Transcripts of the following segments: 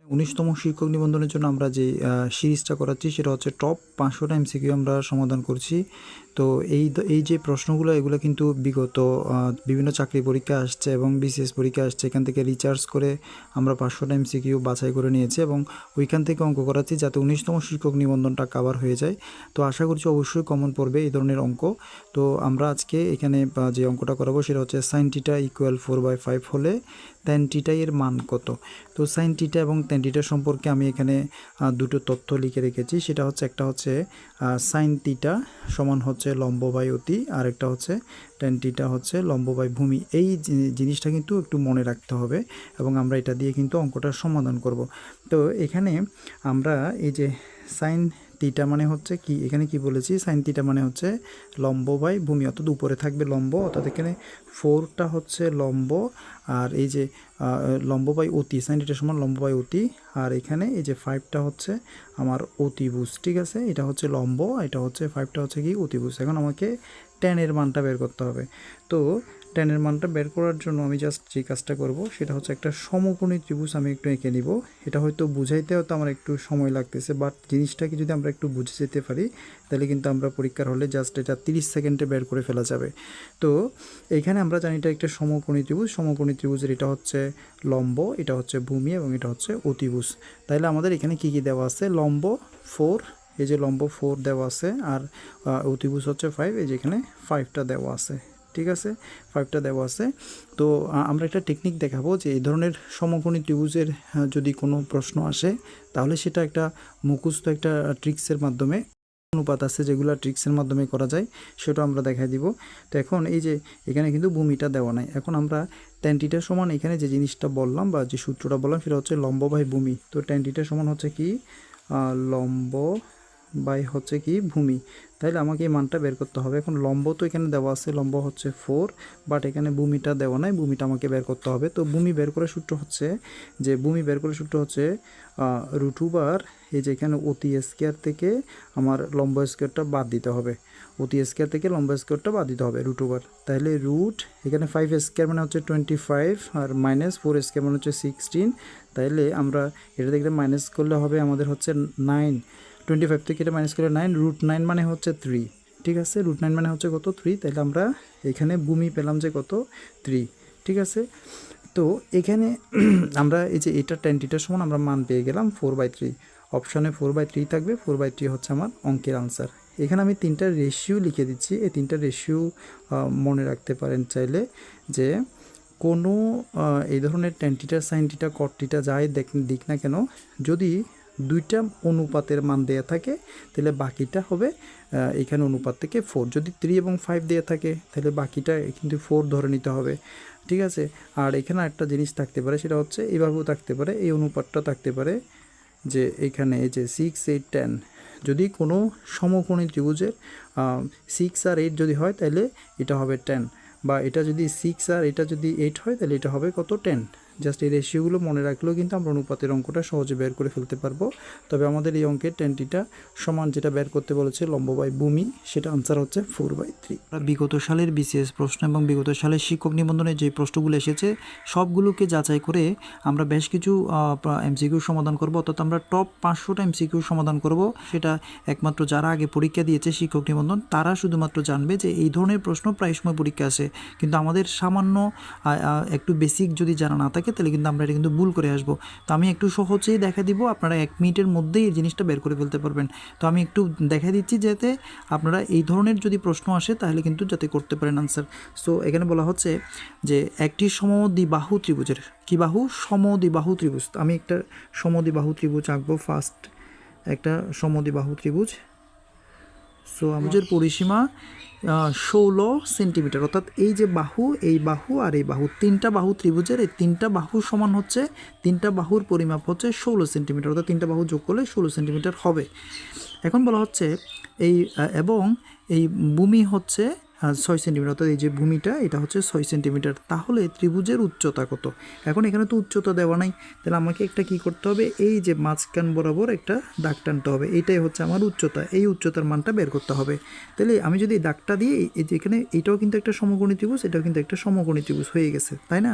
19তম শিক্ষক নিবন্ধনের জন্য আমরা যে সিরিজটা করাচ্ছি সেটা হচ্ছে টপ 500টা এমসিকিউ আমরা সমাধান করছি। তো এই যে প্রশ্নগুলো এগুলো কিন্তু বিগত বিভিন্ন চাকরি পরীক্ষা আসছে এবং বিসিএস পরীক্ষা আসছে, এখান থেকে রিচার্জ করে আমরা 500টা এমসিকিউ বাছাই করে নিয়েছি এবং ওইখান থেকে অঙ্ক করাচ্ছি যাতে 19তম শিক্ষক নিবন্ধনটা কভার হয়ে যায়। তো আশা করছি অবশ্যই কমন পড়বে এই ধরনের অঙ্ক। তো আমরা আজকে এখানে যে অঙ্কটা করাবো সেটা হচ্ছে সাইন থিটা ইকুয়াল 4/5 হলে ট্যান থিটা এর মান কত। তো সাইন থিটা এবং ট্যান থিটা সম্পর্কে আমি এখানে দুটো তথ্য লিখে রেখেছি। সেটা হচ্ছে একটা হচ্ছে সাইন থিটা সমান হচ্ছে লম্ব বাই অতি, আর একটা হচ্ছে ট্যান থিটা হচ্ছে লম্ব বাই ভূমি। এই জিনিসটা কিন্তু একটু মনে রাখতে হবে এবং আমরা এটা দিয়ে কিন্তু অঙ্কটার সমাধান করব। তো এখানে আমরা এই যে সাইন থিটা মানে হচ্ছে কি, এখানে কি বলেছি, সাইন থিটা মানে হচ্ছে লম্ব বাই ভূমি, অর্থাৎ উপরে থাকবে লম্ব, অর্থাৎ এখানে 4টা হচ্ছে লম্ব আর এই যে লম্ব বাই অতি, সাইন থিটা সমান লম্ব বাই অতি, আর এখানে এই যে 5টা হচ্ছে আমার অতিভুজ। ঠিক আছে, এটা হচ্ছে লম্ব, এটা হচ্ছে 5টা হচ্ছে কি অতিভুজ। এখন আমাকে ট্যানের মানটা বের করতে হবে। তো ট্যানের মানটা বের করার জন্য আমি জাস্ট যে কাজটা করব সেটা হচ্ছে একটা সমকোণী ত্রিভুজ আমি একটু এঁকে নিব। এটা হয়তো বুঝাইতে হয়তো আমার একটু সময় লাগতেছে, বাট জিনিসটাকে যদি আমরা একটু বুঝে যেতে পারি তাহলে কিন্তু আমরা পরীক্ষার হলে জাস্ট এটা 30 সেকেন্ডে বের করে ফেলা যাবে। তো এইখানে আমরা জানি এটা একটা সমকোণী ত্রিভুজ। সমকোণী ত্রিভুজের এটা হচ্ছে লম্ব, এটা হচ্ছে ভূমি এবং এটা হচ্ছে অতিভুজ। তাহলে আমাদের এখানে কি কি দেওয়া আছে, লম্ব 4, এই যে লম্ব 4 দেওয়া আছে, আর অতিভুজ হচ্ছে 5, এই যে এখানে 5টা দেওয়া আছে। ঠিক আছে, 5টা দেওয়া আছে। তো আমরা একটা টেকনিক দেখাবো যে এই ধরনের সমকোণী ত্রিভুজের যদি কোনো প্রশ্ন আসে তাহলে সেটা একটা মুখস্থ একটা ট্রিক্সের মাধ্যমে, অনুপাত আছে যেগুলো ট্রিক্সের মাধ্যমে করা যায়, সেটা আমরা দেখাই দিব। তো এখন এই যে এখানে কিন্তু ভূমিটা দেওয়া নাই, এখন আমরা ট্যান থিটা সমান এখানে যে জিনিসটা বললাম বা যে সূত্রটা বললাম সেটা হচ্ছে লম্ব বাই ভূমি। তো ট্যান থিটা সমান হচ্ছে কি লম্ব বাই হচ্ছে কি ভূমি। তাহলে আমাকে এই মানটা বের করতে হবে। এখন লম্ব তো এখানে দেওয়া আছে, লম্ব হচ্ছে 4, বাট এখানে ভূমিটা দেওয়া নাই, ভূমিটা আমাকে বের করতে হবে। তো ভূমি বের করার সূত্র হচ্ছে যে √/, এই যে এখানে অতি স্কয়ার থেকে আমার লম্ব স্কয়ারটা বাদ দিতে হবে, অতি স্কয়ার থেকে লম্ব স্কয়ারটা বাদ দিতে হবে √/। তাহলে এখানে 5 স্কয়ার মানে হচ্ছে 25 আর মাইনাস 4 স্কয়ার মানে হচ্ছে 16। তাইলে আমরা এটা দেখলে মাইনাস করলে হবে আমাদের হচ্ছে 9, 25 থেকে এটা মাইনাস করলে 9, √9 মানে হচ্ছে 3। ঠিক আছে, √9 মানে হচ্ছে কত, 3। তাহলে আমরা এখানে ভূমি পেলাম যে কত, 3। ঠিক আছে, তো এখানে আমরা এই যে এটা ট্যান থিটার সমান আমরা মান পেয়ে গেলাম 4/3। অপশানে 4/3 থাকবে, 4/3 হচ্ছে আমার অঙ্কের আনসার। এখানে আমি 3টা রেশিও লিখে দিচ্ছি, এই 3টা রেশিও মনে রাখতে পারেন চাইলে, যে কোনো এই ধরনের ট্যান থিটা, সাইন থিটা, কট থিটা যাই দিক না কেন, যদি 2টা অনুপাতের মান দেয়া থাকে তাহলে বাকিটা হবে এখানে অনুপাত থেকে 4। যদি 3 এবং 5 দেয়া থাকে তাহলে বাকিটা কিন্তু 4 ধরে নিতে হবে। ঠিক আছে, আর এখানে একটা জিনিস থাকতে পারে, সেটা হচ্ছে এইভাবেও থাকতে পারে, এই অনুপাতটা থাকতে পারে যে এখানে এই যে 6, 8, 10, যদি কোনো সমকোণী ত্রিভুজের 6 আর 8 যদি হয় তাহলে এটা হবে 10, বা এটা যদি 6 আর এটা যদি 8 হয় তাহলে এটা হবে কত, 10। জাস্ট এই রেশিওগুলো মনে রাখলেও কিন্তু আমরা অনুপাতের অঙ্কটা সহজে বের করে ফেলতে পারবো। তবে আমাদের এই অঙ্কের ট্যান থিটা সমান যেটা বের করতে বলেছে লম্ব বাই ভূমি, সেটা আনসার হচ্ছে 4/3। বিগত সালের বিসিএস প্রশ্ন এবং বিগত সালের শিক্ষক নিবন্ধনে যে প্রশ্নগুলো এসেছে সবগুলোকে যাচাই করে আমরা বেশ কিছু এমসিকিউ সমাধান করব, অর্থাৎ আমরা টপ 500টা এমসিকিউ সমাধান করব। সেটা একমাত্র যারা আগে পরীক্ষা দিয়েছে শিক্ষক নিবন্ধন তারা শুধুমাত্র জানবে যে এই ধরনের প্রশ্ন প্রায় সময় পরীক্ষা আসে, কিন্তু আমাদের সামান্য একটু বেসিক যদি জানা না থাকে তাহলে কিন্তু আমরা এটা কিন্তু ভুল করে আসবো। তো আমি একটু সহজেই দেখা দিব, আপনারা 1 মিনিটের মধ্যেই এই জিনিসটা বের করে ফেলতে পারবেন। তো আমি একটু দেখা দিচ্ছি যাতে আপনারা এই ধরনের যদি প্রশ্ন আসে তাহলে কিন্তু যাতে করতে পারেন আনসার। সো এখানে বলা হচ্ছে যে একটি সমদ্বিবাহু ত্রিভুজের, কি বাহু, সমদ্বিবাহু ত্রিভুজ। আমি একটা সমদ্বিবাহু ত্রিভুজ আঁকবো ফার্স্ট, একটা সমদ্বিবাহু ত্রিভুজ। সো আমাদের পরিসীমা 16 সেন্টিমিটার, অর্থাৎ এই যে বাহু, এই বাহু আর এই বাহু, 3টা বাহু ত্রিভুজের, এই 3টা বাহু সমান হচ্ছে 3টা বাহুর পরিমাপ হচ্ছে 16 সেন্টিমিটার, অর্থাৎ 3টা বাহু যোগ করলে 16 সেন্টিমিটার হবে। এখন বলা হচ্ছে এই এবং এই ভূমি হচ্ছে 6 সেন্টিমিটার, অর্থাৎ এই যে ভূমিটা এটা হচ্ছে 6 সেন্টিমিটার। তাহলে ত্রিভুজের উচ্চতা কত? এখন এখানে তো উচ্চতা দেওয়া নাই, তাহলে আমাকে একটা কি করতে হবে, এই যে মাঝখান বরাবর একটা দাগ টানতে হবে, এইটাই হচ্ছে আমার উচ্চতা, এই উচ্চতার মানটা বের করতে হবে। তাহলে আমি যদি এই দাগটা দিয়ে এই যে এখানে এটাও কিন্তু একটা সমকোণী ত্রিভুজ, এটাও কিন্তু একটা সমকোণী ত্রিভুজ হয়ে গেছে, তাই না?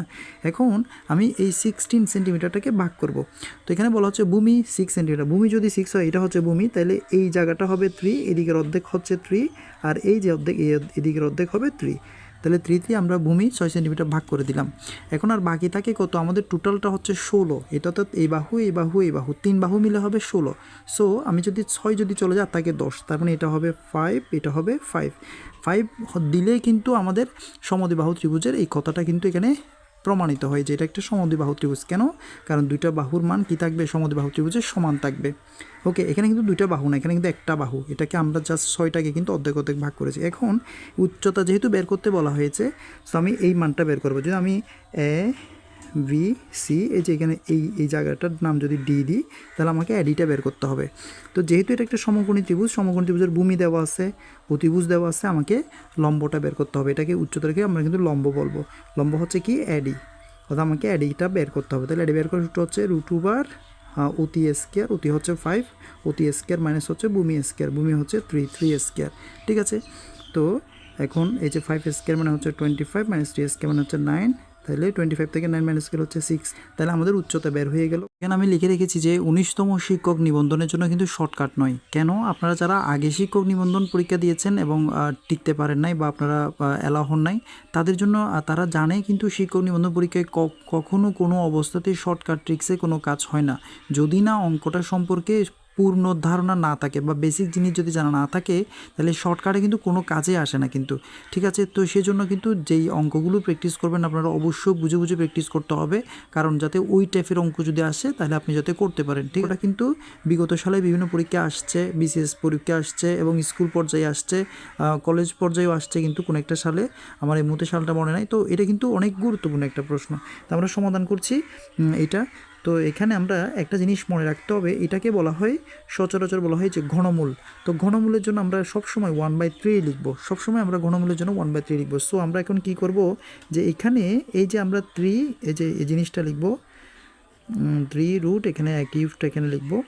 এখন আমি এই 16 সেন্টিমিটারটাকে ভাগ করব। তো এখানে বলা হচ্ছে ভূমি 6 সেন্টিমিটার, ভূমি যদি 6 হয় এটা হচ্ছে ভূমি, তাহলে এই জায়গাটা হবে 3, এদিকের অর্ধেক হচ্ছে 3, আর এই যে অর্ধেক এদিকের অর্ধেক হবে 3। তাহলে 3 দিয়ে আমরা ভূমি 6 সেন্টিমিটার ভাগ করে দিলাম। এখন আর বাকি থাকে কত? আমাদের টোটালটা হচ্ছে 16, এটা তো এই বাহু এই বাহু এই বাহু 3 বাহু মিলে হবে 16। সো আমি যদি 6 যদি চলে যায় তাকে 10, তার মানে এটা হবে 5, এটা হবে 5 দিলেই কিন্তু আমাদের সমদ্বিবাহু ত্রিভুজের এই কথাটা কিন্তু এখানে প্রমাণিত হয় যে এটা একটা সমদ্বিবাহু ত্রিভুজ। কেন? কারণ দুইটা বাহুর মান কি থাকবে? সমদ্বিবাহু ত্রিভুজের সমান থাকবে। ওকে, এখানে কিন্তু দুইটা বাহু না, এখানে কিন্তু একটা বাহু, এটাকে আমরা জাস্ট 6টাকে কিন্তু অর্ধেক অর্ধেক ভাগ করেছি। এখন উচ্চতা যেহেতু বের করতে বলা হয়েছে, তো আমি এই মানটা বের করবো। যদি আমি বি সি, এই যে এখানে এই জায়গাটার নাম যদি ডি দিই, তাহলে আমাকে এডিটা বের করতে হবে। তো যেহেতু এটা একটা সমকোণী ত্রিভুজ, সমকোণী ত্রিভুজের ভূমি দেওয়া আছে, অতিভুজ দেওয়া আছে, আমাকে লম্বটা বের করতে হবে। এটাকে উচ্চতাকে আমরা কিন্তু লম্ব বলবো। লম্ব হচ্ছে কি? এডি, অর্থাৎ আমাকে এডিটা বের করতে হবে। তাহলে এডি বের করার সূত্র হচ্ছে √/, অতি স্কোয়ার, অতি হচ্ছে 5, অতি স্কোয়ার মাইনাস হচ্ছে ভূমি স্কোয়ার, ভূমি হচ্ছে 3 স্কোয়ার। ঠিক আছে, তো এখন এই যে 5 স্কোয়ার মানে হচ্ছে 25 মাইনাস 3 স্কোয়ার মানে হচ্ছে 9, তাহলে 25 থেকে 9 মাইনাস গেলে হচ্ছে 6, তাহলে আমাদের উচ্চতা বের হয়ে গেল। এখানে আমি লিখে রেখেছি যে 19তম শিক্ষক নিবন্ধনের জন্য কিন্তু শর্টকাট নয়। কেন? আপনারা যারা আগে শিক্ষক নিবন্ধন পরীক্ষা দিয়েছেন এবং টিকতে পারেন নাই বা আপনারা অ্যালাউ হন নাই, তাদের জন্য তারা জানে কিন্তু শিক্ষক নিবন্ধন পরীক্ষায় কখনো কোনো অবস্থাতেই শর্টকাট ট্রিক্সে কোনো কাজ হয় না। যদি না অঙ্কটা সম্পর্কে পূর্ণ ধারণা না থাকে বা বেসিক জিনিস যদি জানা না থাকে, তাহলে শর্টকাটে কিন্তু কোনো কাজে আসে না কিন্তু। ঠিক আছে, তো সেজন্য কিন্তু যেই অঙ্কগুলো প্র্যাকটিস করবেন আপনারা অবশ্যই বুঝে বুঝে প্র্যাকটিস করতে হবে, কারণ যাতে ওই টাইপের অঙ্ক যদি আসে তাহলে আপনি যাতে করতে পারেন। ঠিক, ওটা কিন্তু বিগত সালে বিভিন্ন পরীক্ষা আসছে, বিসিএস পরীক্ষা আসছে এবং স্কুল পর্যায়ে আসছে, কলেজ পর্যায়েও আসছে, কিন্তু কোনো একটা সালে, আমার এই মুহূর্তে সালটা মনে নাই। তো এটা কিন্তু অনেক গুরুত্বপূর্ণ একটা প্রশ্ন, তো আমরা সমাধান করছি এটা। তো এখানে আমরা একটা জিনিস মনে রাখতে হবে, এটাকে বলা হয় সচরাচর বলা হয় যে ঘনমূল। তো ঘনমূলের জন্য আমরা সবসময় 1/3 লিখবো, সবসময় আমরা ঘনমূলের জন্য 1/3 লিখবো। সো আমরা এখন কি করব, যে এখানে এই যে আমরা 3, এই যে এই জিনিসটা লিখবো 3 এখানে কিউবটা এখানে লিখবো।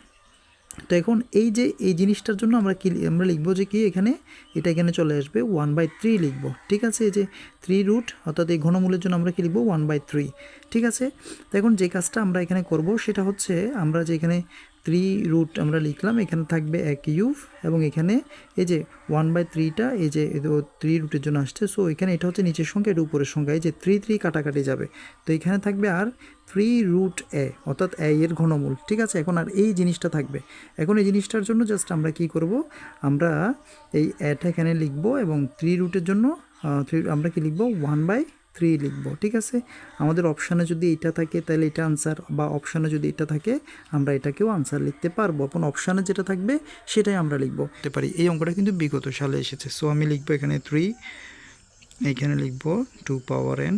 তো এখন এই যে এই জিনিসটার জন্য আমরা লিখবো যে কি, এখানে এটা এখানে চলে আসবে 1/3 লিখবো। ঠিক আছে, এই যে 3 অর্থাৎ এই ঘনমূলের জন্য আমরা কি লিখবো 1/3। ঠিক আছে, তো এখন যে কাজটা আমরা এখানে করব সেটা হচ্ছে, আমরা যে এখানে 3 আমরা লিখলাম, এখানে থাকবে এক কিউব এবং এখানে এই যে 1/3টা এই যে 3 জন্য আসছে। সো এখানে এটা হচ্ছে নিচের সংখ্যা, এটা উপরের সংখ্যা, এই যে 3 কাটাকাটি যাবে, তো এখানে থাকবে আর 3√a, অর্থাৎ a এর ঘনমূল। ঠিক আছে, এখন আর এই জিনিসটা থাকবে। এখন এই জিনিসটার জন্য জাস্ট আমরা কি করব, আমরা এই এটা এখানে লিখব এবং 3 জন্য আমরা কি লিখব 1/3 লিখব। ঠিক আছে, আমাদের অপশানে যদি এটা থাকে তাহলে এটা আনসার, বা অপশানে যদি এটা থাকে আমরা এটাকেও আনসার লিখতে পারবো। এখন অপশানে যেটা থাকবে সেটাই আমরা লিখতে পারি। এই অঙ্কটা কিন্তু বিগত সালে এসেছে। সো আমি লিখবো এখানে 3, এখানে লিখবো 2n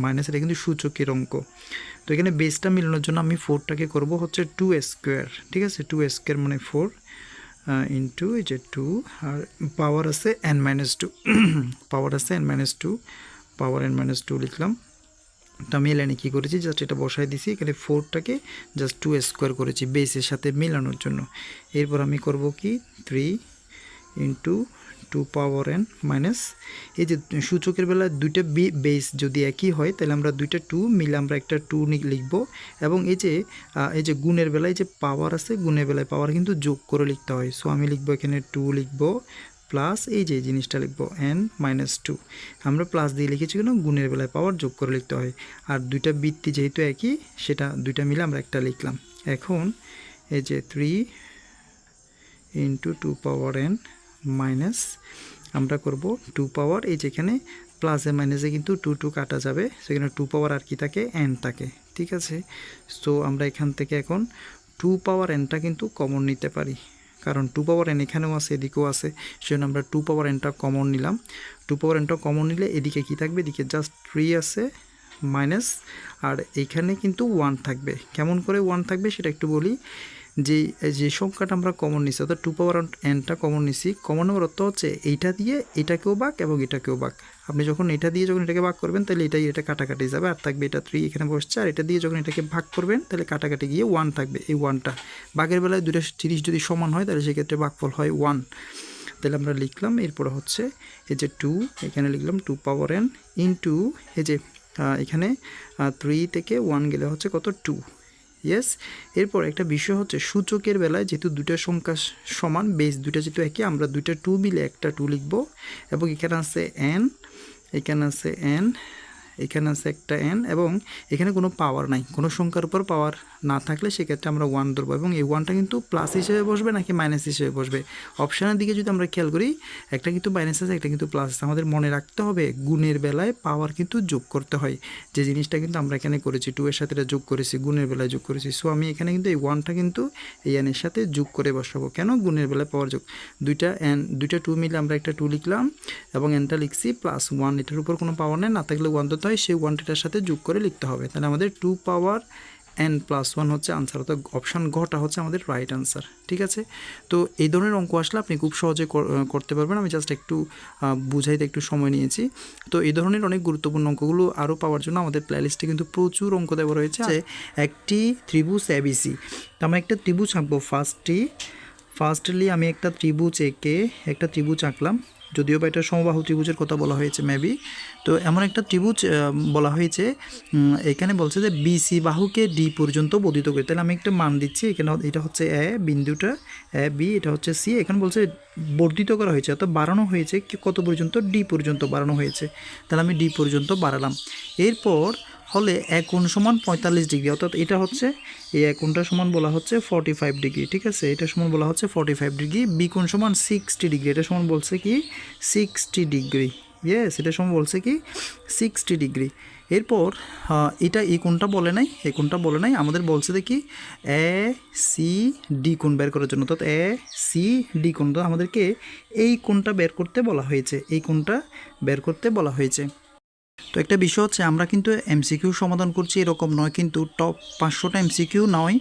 মাইনাস, এটা কিন্তু সূচকের অঙ্ক। তো এখানে বেসটা মিলানোর জন্য আমি 4টাকে করব হচ্ছে 2 স্কোয়ার। ঠিক আছে, 2 স্কোয়ার মানে 4 ইন্টু এই যে 2, আর পাওয়ার আছে n-2, পাওয়ার আছে n-2, পাওয়ার n-2 লিখলাম। তো আমি এলাইনে কী করেছি, জাস্ট এটা বসাই দিছি, এখানে 4টাকে জাস্ট 2 স্কোয়ার করেছি বেসের সাথে মেলানোর জন্য। এরপর আমি করব কি 3 ইন্টু 2n মাইনাস, এই যে সূচকের বেলায় দুইটা বেস যদি একই হয় তাহলে আমরা দুইটা 2 মিলে আমরা একটা 2 লিখব, এবং এই যে গুণের বেলায় যে পাওয়ার আছে, গুণের বেলায় পাওয়ার কিন্তু যোগ করে লিখতে হয়। সো আমি লিখবো এখানে 2 লিখব প্লাস এই যে জিনিসটা লিখবো n-2, আমরা প্লাস দিয়ে লিখেছি কেন, গুণের বেলায় পাওয়ার যোগ করে লিখতে হয়। আর দুইটা বৃত্তি যেহেতু একই, সেটা দুইটা মিলে আমরা একটা লিখলাম। এখন এই যে 3 ইন্টু 2n মাইনাস, আমরা করব 2 পাওয়ার, এই যেখানে প্লাসে মাইনাসে কিন্তু 2 কাটা যাবে, সেখানে 2 পাওয়ার আর কি থাকে, n থাকে। ঠিক আছে, সো আমরা এখান থেকে এখন 2 পাওয়ার nটা কিন্তু কমন নিতে পারি, কারণ 2 পাওয়ার n এখানেও আছে এদিকেও আছে, সেজন্য আমরা 2 পাওয়ার nটা কমন নিলাম। 2 পাওয়ার nটা কমন নিলে এদিকে কি থাকবে, এদিকে জাস্ট 3 আছে মাইনাস, আর এইখানে কিন্তু 1 থাকবে। কেমন করে 1 থাকবে সেটা একটু বলি। যে সংখ্যাটা আমরা কমন নিছি অর্থাৎ 2 পাওয়ার এনটা কমন নিছি, কমন নেওয়ার অর্থ হচ্ছে এইটা দিয়ে এটাকেও ভাগ এবং এটাকেও ভাগ। আপনি যখন এটা দিয়ে যখন এটাকে ভাগ করবেন তাহলে এটা কাটাকাটি যাবে, আর থাকবে এটা 3 এখানে বসছে, আর এটা দিয়ে যখন এটাকে ভাগ করবেন তাহলে কাটাকাটি গিয়ে 1 থাকবে। এই 1টা ভাগের বেলায় দুটো জিনিস যদি সমান হয় তাহলে সেক্ষেত্রে ভাগফল হয় 1। তাহলে আমরা লিখলাম এরপরে হচ্ছে এই যে 2 এখানে লিখলাম 2 পাওয়ার n ইন্টু এই যে এখানে 3 থেকে 1 গেলে হচ্ছে কত 2। ইয়েস। এরপর একটা বিষয় হচ্ছে সূচকের বেলায় যেহেতু দুটো সংখ্যা সমান, বেস দুটো যেহেতু একই, আমরা দুইটা 2 মিলে একটা 2 লিখব, এবং এখানে আছে n, এখানে আছে n, এখানে আছে একটা n, এবং এখানে কোনো পাওয়ার নাই, কোনো সংখ্যার উপর পাওয়ার না থাকলে সেক্ষেত্রে আমরা 1 ধরবো, এবং এই 1টা কিন্তু প্লাস হিসেবে বসবে নাকি মাইনাস হিসেবে বসবে। অপশানের দিকে যদি আমরা খেয়াল করি একটা কিন্তু মাইনাস আছে, একটা কিন্তু প্লাস আছে। আমাদের মনে রাখতে হবে গুণের বেলায় পাওয়ার কিন্তু যোগ করতে হয়, যে জিনিসটা কিন্তু আমরা এখানে করেছি 2 এর সাথে এটা যোগ করেছি, গুণের বেলায় যোগ করেছি। সো আমি এখানে কিন্তু এই 1টা কিন্তু এই n এর সাথে যোগ করে বসাবো, কেন গুণের বেলায় পাওয়ার যোগ। দুইটা 2 মিলে আমরা একটা 2 লিখলাম এবং nটা লিখছি প্লাস 1, এটার উপর কোনো পাওয়ার নেই, না থাকলে 1 ধরতে হয়, সেই 1টার সাথে যোগ করে লিখতে হবে। তাহলে আমাদের 2 পাওয়ার n প্লাস 1 হচ্ছে আনসার, অর্থাৎ অপশান ঘটা হচ্ছে আমাদের রাইট আনসার। ঠিক আছে, তো এই ধরনের অঙ্ক আসলে আপনি খুব সহজে করতে পারবেন। আমি জাস্ট একটু বুঝাইতে একটু সময় নিয়েছি। তো এই ধরনের অনেক গুরুত্বপূর্ণ অঙ্কগুলো আরও পাওয়ার জন্য আমাদের প্লেলিস্টে কিন্তু প্রচুর অঙ্ক দেওয়া রয়েছে। একটি ত্রিভুজ এবিসি, তো আমরা একটা ত্রিভুজ আঁকবো। ফার্স্টলি আমি একটা ত্রিভুজ এঁকে একটা ত্রিভুজ আঁকলাম, যদিও বা এটা সমবাহু ত্রিভুজের কথা বলা হয়েছে মেবি। তো এমন একটা ত্রিভুজ বলা হয়েছে, এখানে বলছে যে বিসি বাহুকে ডি পর্যন্ত বর্ধিত করে। তাহলে আমি একটা মান দিচ্ছি, এখানে এটা হচ্ছে এ বিন্দুটা, এ বি, এটা হচ্ছে সি। এখানে বলছে বর্ধিত করা হয়েছে, অর্থাৎ বাড়ানো হয়েছে কত পর্যন্ত, ডি পর্যন্ত বাড়ানো হয়েছে। তাহলে আমি ডি পর্যন্ত বাড়ালাম। এরপর হলে এক কোণ সমান 45 ডিগ্রি, অর্থাৎ এটা হচ্ছে এই এক কোণটা সমান বলা হচ্ছে 45 ডিগ্রি। ঠিক আছে, এটা সমান বলা হচ্ছে 45 ডিগ্রি। বি কোণ সমান 60 ডিগ্রি, এটা সমান বলছে কি 60 ডিগ্রি। ইয়েস, এটা সমান বলছে কি 60 ডিগ্রি। এরপর এটা এই কোণটা বলে নাই, এই কোণটা বলে নাই, আমাদের বলছে দেখি এ সি ডি কোণ বের করার জন্য। অর্থাৎ এ সি ডি কোণটা আমাদেরকে এই কোণটা বের করতে বলা হয়েছে, এই কোণটা বের করতে বলা হয়েছে। তো একটা বিষয় হচ্ছে আমরা কিন্তু এমসিকিউ সমাধান করছি এরকম নয়, কিন্তু টপ 500টা এমসিকিউ নয়,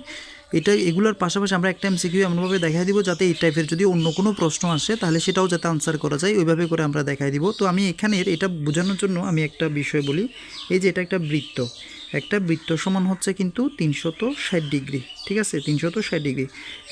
এগুলোর পাশাপাশি আমরা একটা এমসিকিউ এমনভাবে দেখাই দিব যাতে এই টাইপের যদি অন্য কোনো প্রশ্ন আসে তাহলে সেটাও যাতে আনসার করা যায়, ওইভাবে করে আমরা দেখাই দিব। তো আমি এখানের এটা বোঝানোর জন্য আমি একটা বিষয় বলি, এই যে এটা একটা বৃত্ত, একটা বৃত্ত সমান হচ্ছে কিন্তু 360 ডিগ্রি। ঠিক আছে, 360 ডিগ্রি,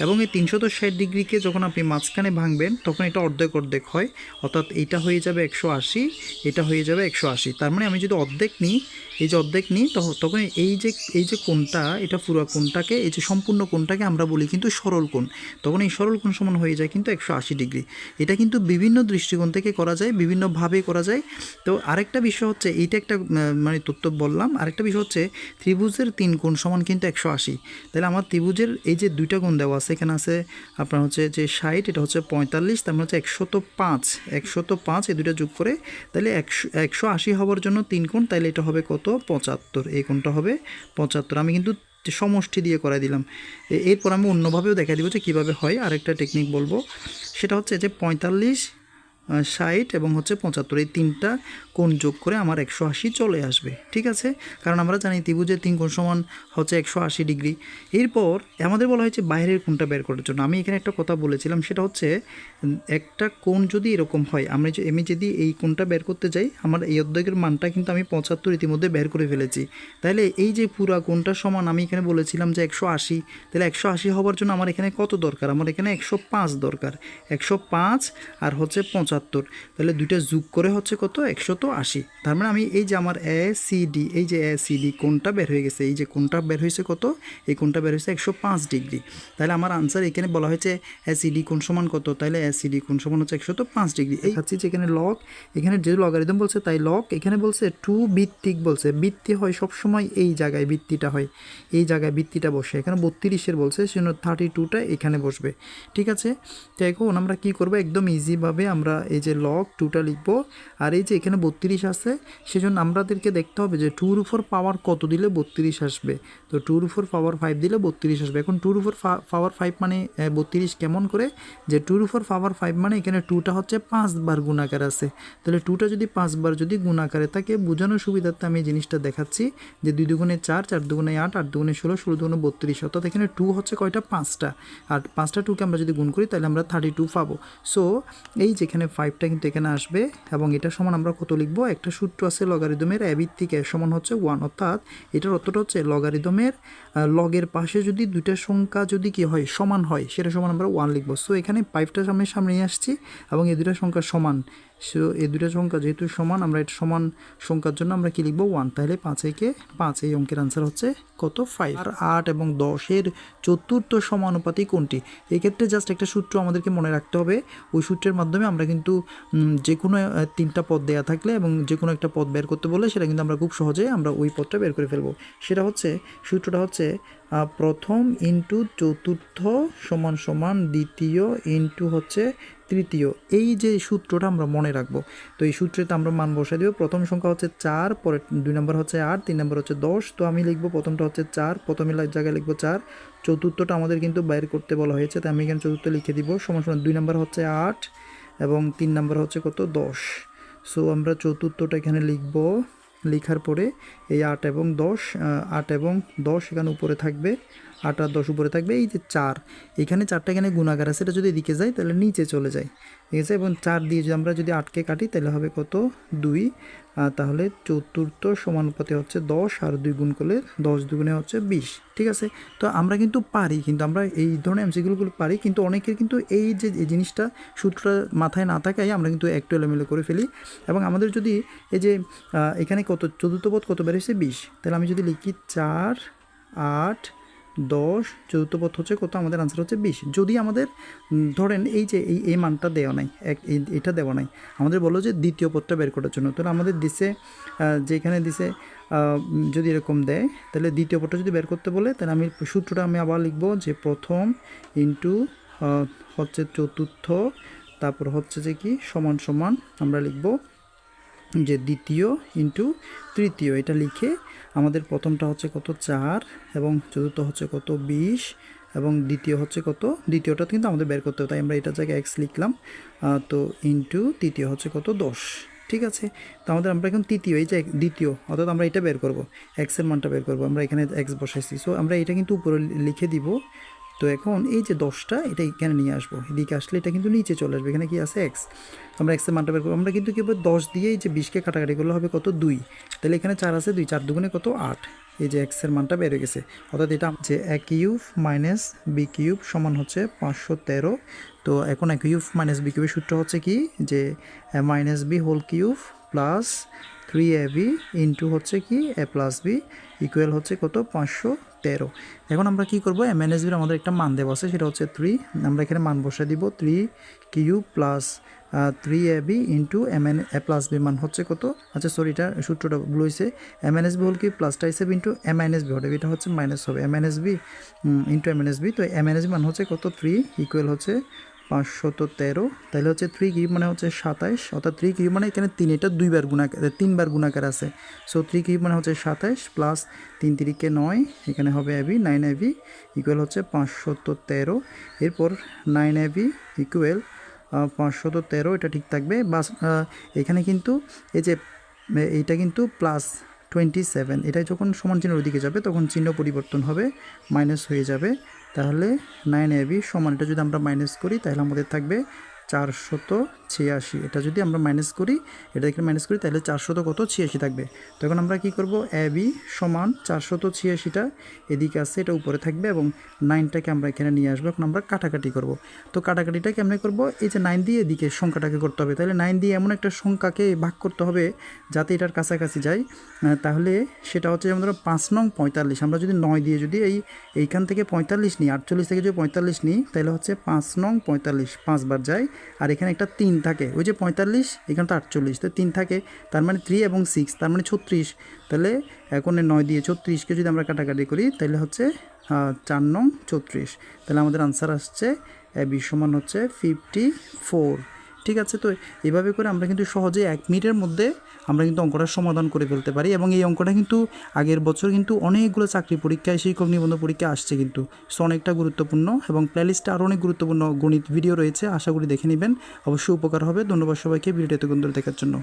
এবং এই 360 ডিগ্রিকে যখন আপনি মাঝখানে ভাঙবেন তখন এটা অর্ধেক অর্ধেক হয়, অর্থাৎ এটা হয়ে যাবে 180, এটা হয়ে যাবে 180। তার মানে আমি যদি অর্ধেক নিই, এই যে অর্ধেক নিই, তখন এই যে কোণটা, এটা পুরো কোণটাকে, এই যে সম্পূর্ণ কোণটাকে আমরা বলি কিন্তু সরল কোণ। তখন এই সরল কোণ সমান হয়ে যায় কিন্তু 180 ডিগ্রি। এটা কিন্তু বিভিন্ন দৃষ্টিকোণ থেকে করা যায়, বিভিন্নভাবে করা যায়। তো আরেকটা বিষয় হচ্ছে, এইটা একটা মানে তথ্য বললাম। আরেকটা বিষয় হচ্ছে ত্রিভুজের 3 কোণ সমান কিন্তু 180। তাহলে আমার ত্রিভুজের এই যে দুইটা কোণ দেওয়া আছে, এখানে আছে আপনার হচ্ছে যে 60, এটা হচ্ছে 45, তার মানে হচ্ছে 105, এই দুটো যোগ করে তাহলে 180 হওয়ার জন্য 3 কোণ, তাহলে এটা হবে কত 75, এই কোণটা হবে 75। আমি কিন্তু সমষ্টি দিয়ে করাই দিলাম। এরপর আমি অন্যভাবেও দেখা দিব যে কীভাবে হয়। আরেকটা টেকনিক বলবো, সেটা হচ্ছে যে 45, 60 এবং হচ্ছে 75, এই তিনটা কোণ যোগ করে আমার 180 চলে আসবে। ঠিক আছে, কারণ আমরা জানি ত্রিভুজের 3 কোণ সমান হচ্ছে 180 ডিগ্রি। এরপর আমাদের বলা হয়েছে বাইরের কোণটা বের করার জন্য। আমি এখানে একটা কথা বলেছিলাম, সেটা হচ্ছে একটা কোণ যদি এরকম হয়, আমি যদি এই কোণটা বের করতে যাই, আমার এই অর্ধেকের মানটা কিন্তু আমি 75 ইতিমধ্যে বের করে ফেলেছি। তাহলে এই যে পুরা কোণটা সমান আমি এখানে বলেছিলাম যে 180, তাহলে 180 হওয়ার জন্য আমার এখানে কত দরকার, আমার এখানে 105 দরকার, 105 আর হচ্ছে 75, তাহলে দুইটা যোগ করে হচ্ছে কত 180। তার মানে আমি এই যে আমার এসিডি, এই যে এসিডি কোণটা বের হয়ে গেছে, এই যে কোণটা বের হয়েছে কত, এই কোণটা বের হয়েছে 105 ডিগ্রি। তাহলে আমার আনসার এখানে বলা হয়েছে এসিডি কোণ সমান কত, তাহলে এসিডি কোণ সমান হচ্ছে 105 ডিগ্রি। এই হচ্ছে যেখানে লগ, এখানে যে লগারিদম বলছে তাই লগ, এখানে বলছে 2 ভিত্তিক বলছে, ভিত্তি হয় সবসময় এই জায়গায়, ভিত্তিটা হয় এই জায়গায়, ভিত্তিটা বসে এখানে 32-এর বলছে, সেজন্য 32টা এখানে বসবে। ঠিক আছে, তো এখন আমরা কি করব, একদম ইজিভাবে আমরা এই যে লগ 2টা লিখবো। আর এই যে এখানে 32 আছে, সেজন্য আমাদেরকে দেখতে হবে যে 2 এর উপর পাওয়ার কত দিলে 32 আসবে। তো 2 এর উপর পাওয়ার 5 দিলে 32 আসবে। এখন 2 এর উপর পাওয়ার 5 মানে 32 কেমন করে, যে 2 এর উপর পাওয়ার 5 মানে এখানে 2টা হচ্ছে 5 বার গুণাকার আছে। তাহলে 2টা যদি 5 বার যদি গুণাকারে থাকে, বোঝানোর সুবিধার্থে আমি এই জিনিসটা দেখাচ্ছি যে 2 দুগুণে 4, 4 দুগুণে 8, 8 দুগুণে 16, 16 দুগুণে 32, অর্থাৎ এখানে 2 হচ্ছে কয়টা, 5টা। আর 5টা 2কে আমরা যদি গুণ করি তাহলে আমরা 32 পাবো। সো এই যেখানে 5টা কিন্তু এখানে আসবে, এবং এটা সমান আমরা কত লিখবো, একটা সূত্র আছে লগারিদমের a ভিত্তিক a সমান হচ্ছে 1, অর্থাৎ এটার অর্থটা হচ্ছে লগারিদমের লগের পাশে যদি দুইটা সংখ্যা যদি কি হয়, সমান হয়, সেটা সমান আমরা 1 লিখবো। সো এখানে 5টা সামনে নিয়ে আসছি এবং এই দুইটা সংখ্যা সমান। সো এই দুইটা সংখ্যা যেহেতু সমান, আমরা এটা সমান সংখ্যার জন্য আমরা কি লিখবো, 1। তাহলে 5 একে 5, এই অঙ্কের আনসার হচ্ছে কত, 5। আর 8 এবং 10 এর চতুর্থ সমানুপাতি কোনটি? এই ক্ষেত্রে জাস্ট একটা সূত্র আমাদেরকে মনে রাখতে হবে। ওই সূত্রের মাধ্যমে আমরা কিন্তু যে কোনো 3টা পদ দেয়া থাকলে এবং যে কোনো একটা পদ বের করতে বললে সেটা কিন্তু আমরা খুব সহজে আমরা ওই পদটা বের করে ফেলবো। সেটা হচ্ছে, সূত্রটা হচ্ছে প্রথম ইন্টু চতুর্থ সমান সমান দ্বিতীয় ইন্টু হচ্ছে তৃতীয়। এই যে সূত্রটা আমরা মনে রাখবো। তো এই সূত্রেতে আমরা মান বসাই দেবো। প্রথম সংখ্যা হচ্ছে 4, পরে 2 নম্বর হচ্ছে 8, 3 নম্বর হচ্ছে 10। তো আমি লিখবো প্রথমটা হচ্ছে 4, প্রথমে জায়গায় লিখবো 4। চতুর্থটা আমাদের কিন্তু বাইর করতে বলা হয়েছে, তাই আমি এখানে চতুর্থ লিখে দিব। সমান সমান 2 নম্বর হচ্ছে 8 এবং 3 নম্বর হচ্ছে কত, 10। সো আমরা চতুর্থটা এখানে লিখবো। লেখার পরে এই 8 এবং 10 এখানে উপরে থাকবে, 8 আর 10 উপরে থাকবে। এই যে 4, এখানে 4টা এখানে গুণাগার আছে, এটা যদি এদিকে যায় তাহলে নিচে চলে যায়, ঠিক আছে। এবং 4 দিয়ে যদি আমরা যদি 8কে কাটি তাহলে হবে কত, 2। তাহলে চতুর্থ সমানুপাতে হচ্ছে 10, আর 2 গুণ করলে 10 দুগুণে হচ্ছে 20, ঠিক আছে। তো আমরা কিন্তু পারি, কিন্তু আমরা এই ধরনের এমসিকিউগুলো পারি, কিন্তু অনেকের কিন্তু এই যে এই জিনিসটা সূত্রটা মাথায় না থাকায় আমরা কিন্তু একটু এলোমেলো করে ফেলি। এবং আমাদের যদি এই যে এখানে কত, চতুর্থ পদ কত বেরিয়েছে, 20। তাহলে আমি যদি লিখি 4, 8, 10, চতুর্থ পদ হচ্ছে কত, আমাদের আনসার হচ্ছে 20। যদি আমাদের ধরেন এই যে এই মানটা দেওয়া নাই, এটা দেওয়া নাই, আমাদের বলো যে দ্বিতীয় পদটা বের করার জন্য, তাহলে আমাদের দিছে যেখানে দিছে যদি এরকম দেয়, তাহলে দ্বিতীয় পদটা যদি বের করতে বলে, তাহলে আমি সূত্রটা আমি আবার লিখবো যে প্রথম ইন্টু হচ্ছে চতুর্থ, তারপর হচ্ছে যে কি সমান সমান আমরা লিখবো যে দ্বিতীয় ইন্টু তৃতীয়। এটা লিখে আমাদের প্রথমটা হচ্ছে কত, 4, এবং চতুর্থ হচ্ছে কত, 20, এবং দ্বিতীয় হচ্ছে কত, দ্বিতীয়টা কিন্তু আমাদের বের করতে হবে, তাই আমরা এটার জায়গায় এক্স লিখলাম। তো ইন্টু তৃতীয় হচ্ছে কত, 10, ঠিক আছে। তো আমরা এখন তৃতীয়, এই যে দ্বিতীয়, অর্থাৎ আমরা এটা বের করব, এক্সের মানটা বের করব, আমরা এখানে এক্স বসাইছি। সো আমরা এটা কিন্তু উপরে লিখে দিব। তো এখন এই যে 10টা এটা এখানে নিয়ে আসবো, এদিকে আসলে এটা কিন্তু নিচে চলে আসবে, এখানে কি আছে, এক্স। আমরা এক্সের মানটা বের করবো। আমরা কিন্তু কী 10 দিয়ে এই যে 20কে কাটাকাটি করলে হবে কত, 2। তাহলে এখানে 4 আছে, 2, 4 দুগুণে কত, 8। এই যে এক্সের মানটা বের হয়ে গেছে, অর্থাৎ এটা যে a cube minus B cube সমান হচ্ছে 513। তো এখন a কিউব মাইনাস বি কিউবের সূত্র হচ্ছে কি, যে minus B whole cube plus 3ab into হচ্ছে কি a প্লাস বি ইকুয়াল হচ্ছে কত, 513। এখন আমরা কি করবো, MNSBর আমাদের একটা মান দেওয়া আছে, সেটা হচ্ছে 3। আমরা এখানে মান বসে দিব, 3 cube plus 3ab into a plus B মান হচ্ছে কত, আচ্ছা সরি, এটা সূত্রটা ভুল হয়েছে, MNSB হোল কিউব প্লাস টাইসেব ইন্টু MNSB হবে, এটা হচ্ছে মাইনাস হবে, MNSB ইন্টু MNSB। তো MNSB মান হচ্ছে কত, 3 ইকুয়াল হচ্ছে 513। তাহলে হচ্ছে 3 কিউব মানে হচ্ছে 27, অর্থাৎ 3 কিউব মানে এখানে 3, এটা 3বার গুণাকার আছে। সো 3 কিউব মানে হচ্ছে 27 প্লাস 3 3কে 9, এখানে হবে ab 9ab ইকুয়াল হচ্ছে 513। এরপর 9ab ইকুয়াল 513, এটা ঠিক থাকবে। বাস এখানে কিন্তু এই যে এইটা কিন্তু প্লাস 27, এটা যখন সমান চিহ্নের ওদিকে যাবে তখন চিহ্ন পরিবর্তন হবে, মাইনাস হয়ে যাবে। তাহলে 9ab সমান, এটা যদি আমরা মাইনাস করি তাহলে আমাদের থাকবে 486। এটা যদি আমরা মাইনাস করি, এটা এখানে মাইনাস করি, তাহলে 486 থাকবে। তখন আমরা কি করব, ab সমান 486টা এদিকে আছে, এটা উপরে থাকবে, এবং 9টাকে আমরা এখানে নিয়ে আসবো। এখন আমরা কাটাকাটি করব। তো কাটাকাটিটা কেমন করব, এই যে 9 দিয়ে এদিকে সংখ্যাটাকে করতে হবে, তাহলে 9 দিয়ে এমন একটা সংখ্যাকে ভাগ করতে হবে যাতে এটার কাছাকাছি যায়। তাহলে সেটা হচ্ছে যেমন ধরো 5 নং 45, আমরা যদি 9 দিয়ে যদি এইখান থেকে 45 নিই, 48 থেকে যদি 45 নিই, তাহলে হচ্ছে 5 নং 45 5 বার যায়, আর এখানে একটা 3 থাকে, ওই যে 45 এখানে তো 48, তো 3 থাকে, তার মানে 3 এবং 6, তার মানে 36। তাহলে এখন 9 দিয়ে 36কে যদি আমরা কাটাকাটি করি তাহলে হচ্ছে 4 নং 34। তাহলে আমাদের আনসার আসছে বি সমান হচ্ছে 54। ঠিক আছে। তো এভাবে করে আমরা কিন্তু সহজে 1 মিনিটের মধ্যে আমরা কিন্তু অঙ্কটা সমাধান করে ফেলতে পারি এবং এই অঙ্কটা কিন্তু আগের বছর কিন্তু অনেকগুলো চাকরি পরীক্ষায় শিক্ষক নিবন্ধন পরীক্ষা আসছে কিন্তু। সো অনেকটা গুরুত্বপূর্ণ এবং প্লেলিস্টে আরও অনেক গুরুত্বপূর্ণ গণিত ভিডিও রয়েছে, আশা করি দেখে নেবেন, অবশ্যই উপকার হবে। ধন্যবাদ সবাইকে ভিডিওটি এতক্ষণ ধরে দেখার জন্য।